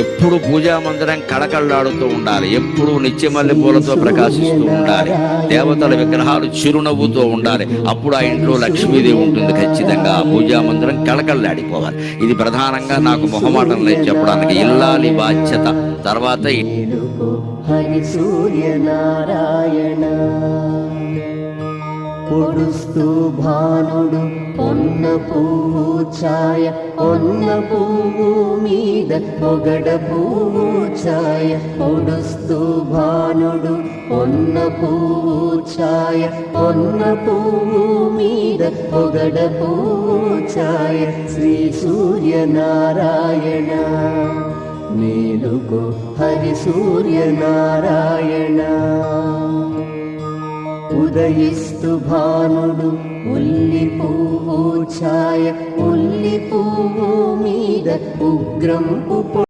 ఎప్పుడు పూజా మందిరం కళకళలాడుతూ ఉండాలి, ఎప్పుడు నిత్యమల్లి పూలతో ప్రకాశిస్తూ ఉండాలి, దేవతల విగ్రహాలు చిరునవ్వుతో ఉండాలి. అప్పుడు ఆ ఇంట్లో లక్ష్మీదేవి ఉంటుంది. ఖచ్చితంగా ఆ పూజా మందిరం కళకళలాడిపోవాలి. ఇది ప్రధానంగా నాకు మొహమాటం లేదు చెప్పడానికి. ఇల్లాలి బాధ్యత. తర్వాత హరి సూర్యనారాయణ పొడుస్తూ భానుడు పొన్న పువ్వు ఛాయ, పొన్న పువ్వు మీద పొగడ పువ్వు ఛాయ. పొడుస్తూ భానుడు పొన్న పువ్వు ఛాయ, పొన్న పువ్వు మీద పొగడ పువ్వు ఛాయ. శ్రీ సూర్యనారాయణ మేలుకో హరి సూర్యనారాయణ. ఉదయిస్తు భానుడు ఉల్లి పువ్వు ఛాయ, ఉల్లి పువ్వు మీద ఉగ్రం